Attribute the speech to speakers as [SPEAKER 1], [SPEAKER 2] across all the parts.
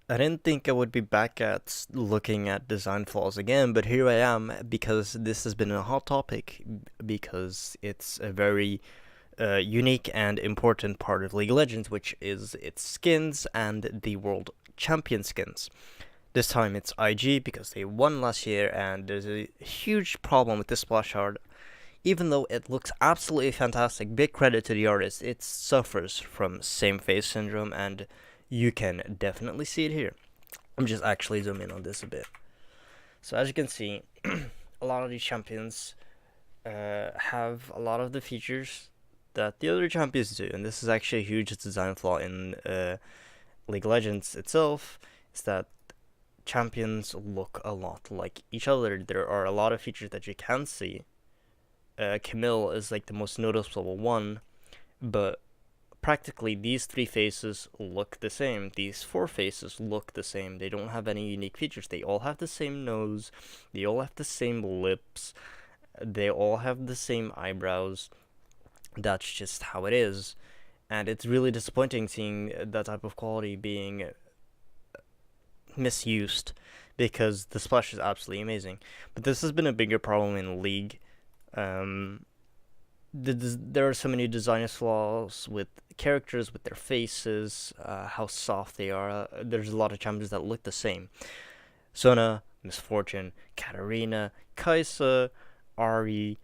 [SPEAKER 1] I didn't think I would be back at looking at design flaws again, but here I am because this has been a hot topic because it's a very unique and important part of League of Legends, which is its skins and the world champion skins. This time it's IG because they won last year, and there's a huge problem with this splash art. Even though it looks absolutely fantastic, big credit to the artist, it suffers from same face syndrome, and you can definitely see it here. I'm just actually zoom in on this a bit. So as you can see, a lot of these champions have a lot of the features that the other champions do, and this is actually a huge design flaw in League of Legends itself. Is that champions look a lot like each other. There are a lot of features that you can see. Camille is like the most noticeable one, but practically these three faces look the same. These four faces look the same. They don't have any unique features. They all have the same nose. They all have the same lips. They all have the same eyebrows. That's just how it is. And it's really disappointing seeing that type of quality being misused because the splash is absolutely amazing. But this has been a bigger problem in League. Um, there are so many design flaws with characters, with their faces, how soft they are. There's a lot of champions that look the same. Sona, Misfortune, Katarina, Kaisa, Ari,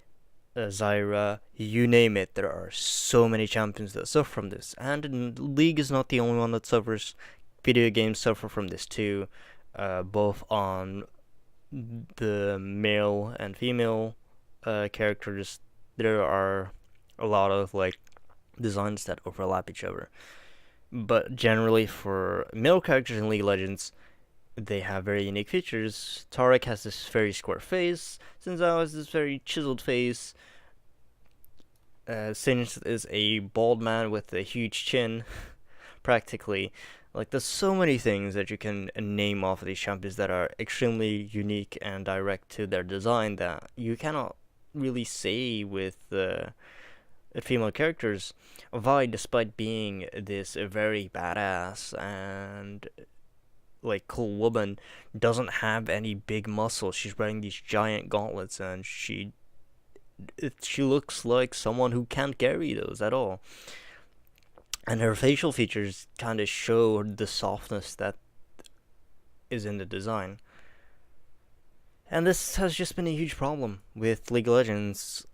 [SPEAKER 1] Zyra, you name it. There are so many champions that suffer from this. And League is not the only one that suffers. Video games suffer from this too, both on the male and female characters. There are a lot of like designs that overlap each other. But generally, for male characters in League of Legends, they have very unique features. Tarek has this very square face. Sinzao has this very chiseled face. Singe is a bald man with a huge chin, practically. Like, there's so many things that you can name off of these champions that are extremely unique and direct to their design that you cannot really say with female characters. Vi, despite being this very badass and like cool woman, doesn't have any big muscles. She's wearing these giant gauntlets, and she looks like someone who can't carry those at all. And her facial features kind of show the softness that is in the design. And this has just been a huge problem with League of Legends.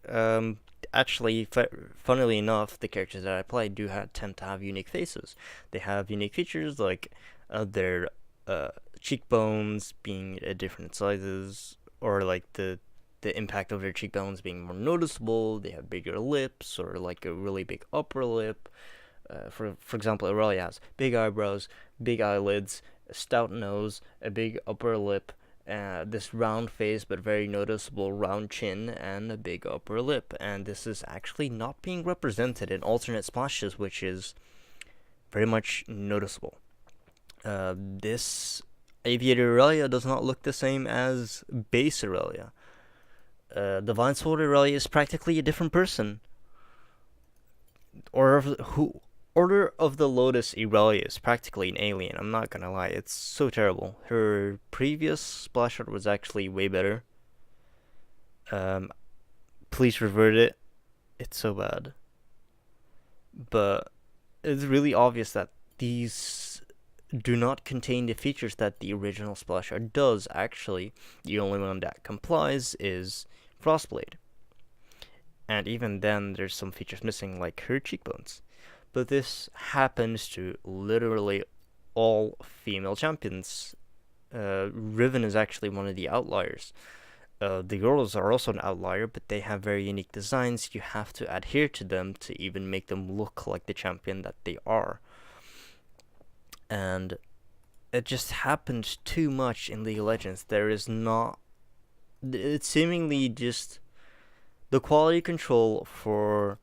[SPEAKER 1] Um, Actually, funnily enough, the characters that I play tend to have unique faces. They have unique features like their cheekbones being at different sizes, or like the impact of their cheekbones being more noticeable. They have bigger lips, or like a really big upper lip. For example, Aurelia has big eyebrows, big eyelids, a stout nose, a big upper lip, this round face but very noticeable round chin, and a big upper lip. And this is actually not being represented in alternate splashes, which is very much noticeable. This Aviator Aurelia does not look the same as base Aurelia. Divine Sword Aurelia is practically a different person. Order of the Lotus Aurelia is practically an alien. I'm not gonna lie, it's so terrible. Her previous splash art was actually way better. Um, please revert it. It's so bad. But it's really obvious that these do not contain the features that the original splash art does. Actually, the only one that complies is Frostblade. And even then, there's some features missing, like her cheekbones. But this happens to literally all female champions. Riven is actually one of the outliers. The girls are also an outlier, but they have very unique designs. You have to adhere to them to even make them look like the champion that they are. And it just happens too much in League of Legends. There is not. It's seemingly just. The quality control for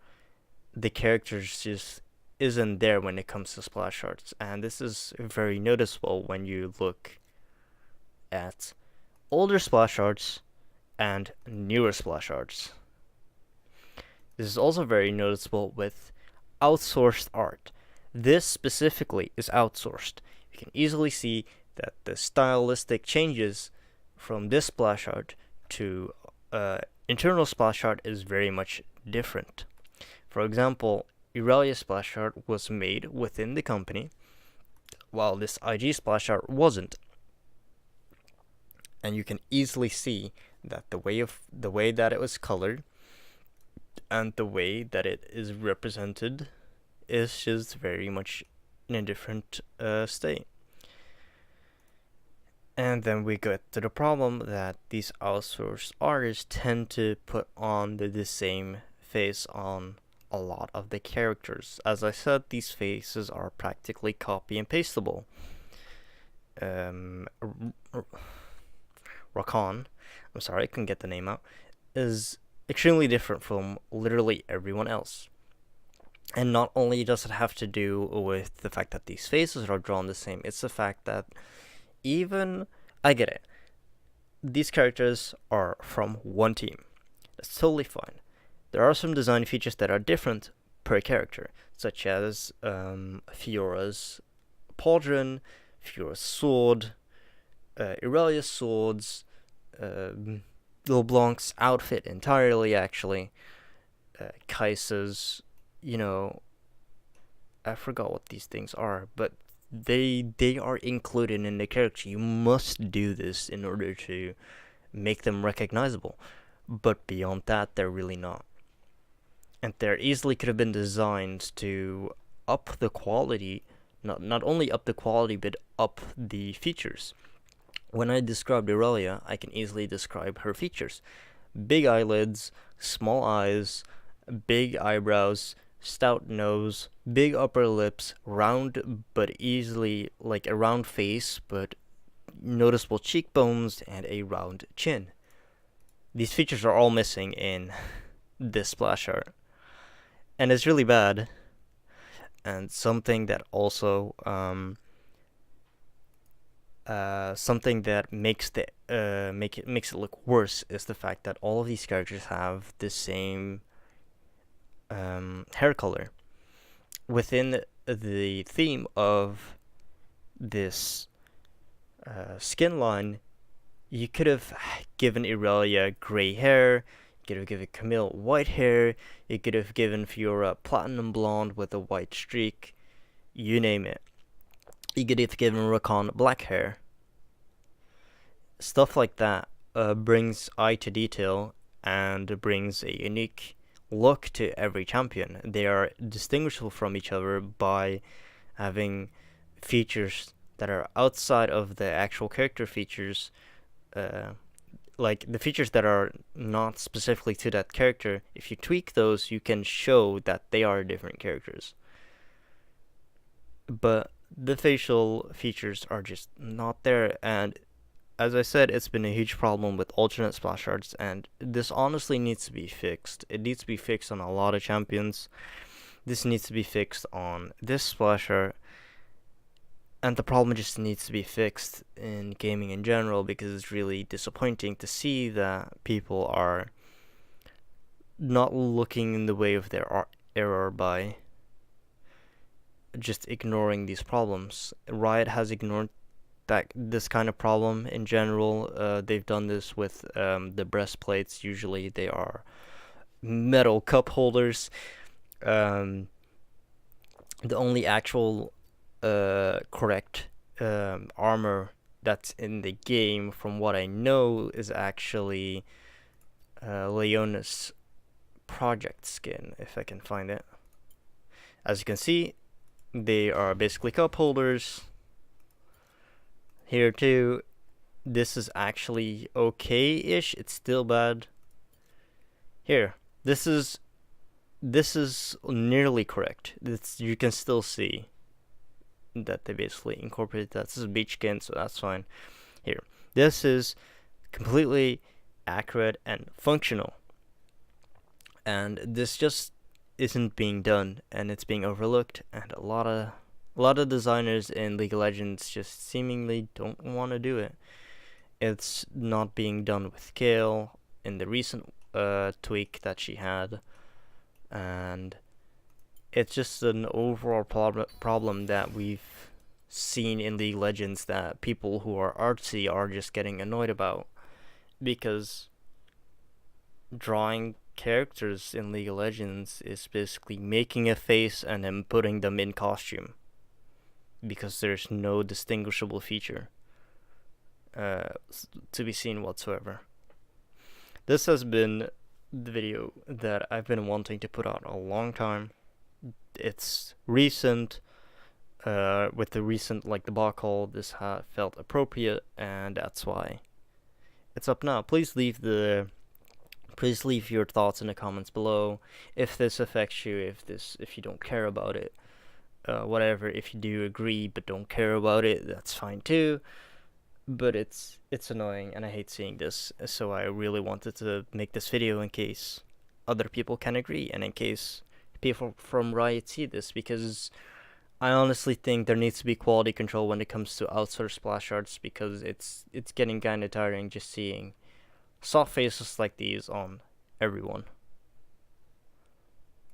[SPEAKER 1] the characters just isn't there when it comes to splash arts. And this is very noticeable when you look at older splash arts and newer splash arts. This is also very noticeable with outsourced art. This specifically is outsourced. you can easily see that the stylistic changes from this splash art to internal splash art is very much different. For example, Irelia's splash art was made within the company, while this IG splash art wasn't. And you can easily see that the way that it was colored and the way that it is represented is just very much in a different state. And then we get to the problem that these outsourced artists tend to put on the same face on a lot of the characters. As I said, these faces are practically copy and pasteable. Rakan, I'm sorry, I couldn't get the name out, is extremely different from literally everyone else. And not only does it have to do with the fact that these faces are drawn the same, it's the fact that I get it. These characters are from one team. That's totally fine. There are some design features that are different per character, such as Fiora's pauldron, Fiora's sword, Irelia's swords, LeBlanc's outfit entirely, actually, Kaisa's, I forgot what these things are, but they are included in the character. You must do this in order to make them recognizable. But beyond that, they're really not. And they easily could have been designed to up the quality, not only up the quality, but up the features. When I describe Irelia, I can easily describe her features. Big eyelids, small eyes, big eyebrows, stout nose, big upper lips, round but easily like a round face, but noticeable cheekbones and a round chin. These features are all missing in this splash art, and it's really bad. And something that also something that makes it look worse is the fact that all of these characters have the same hair color. Within the theme of this skin line, you could have given Irelia gray hair, you could have given Camille white hair, you could have given Fiora platinum blonde with a white streak, you name it. You could have given Rakan black hair. Stuff like that brings eye to detail and brings a unique look to every champion. They are distinguishable from each other by having features that are outside of the actual character features, like the features that are not specifically to that character. If you tweak those, you can show that they are different characters. But the facial features are just not there, and as I said, it's been a huge problem with alternate splash arts, and this honestly needs to be fixed. It needs to be fixed on a lot of champions. This needs to be fixed on this splash art, and the problem just needs to be fixed in gaming in general, because it's really disappointing to see that people are not looking in the way of their error by just ignoring these problems. Riot has ignored this kind of problem in general. They've done this with the breastplates. Usually they are metal cup holders. The only actual correct armor that's in the game, from what I know, is actually Leona's project skin, if I can find it. As you can see, they are basically cup holders. Here too, this is actually okay-ish. It's still bad. Here, this is nearly correct. You can still see that they basically incorporated that. This is beach skin, so that's fine. Here, this is completely accurate and functional, and this just isn't being done, and it's being overlooked, and a lot of designers in League of Legends just seemingly don't want to do it. It's not being done with Gale in the recent tweak that she had, and it's just an overall problem that we've scene in League of Legends that people who are artsy are just getting annoyed about, because drawing characters in League of Legends is basically making a face and then putting them in costume, because there's no distinguishable feature to be seen whatsoever. This has been the video that I've been wanting to put out a long time. It's recent. With the recent debacle, this felt appropriate, and that's why it's up now. Please leave your thoughts in the comments below. If this affects you, if you don't care about it, whatever. If you do agree but don't care about it, that's fine too. But it's annoying, and I hate seeing this. So I really wanted to make this video in case other people can agree, and in case people from Riot see this, because I honestly think there needs to be quality control when it comes to outsourced splash arts, because it's getting kind of tiring just seeing soft faces like these on everyone.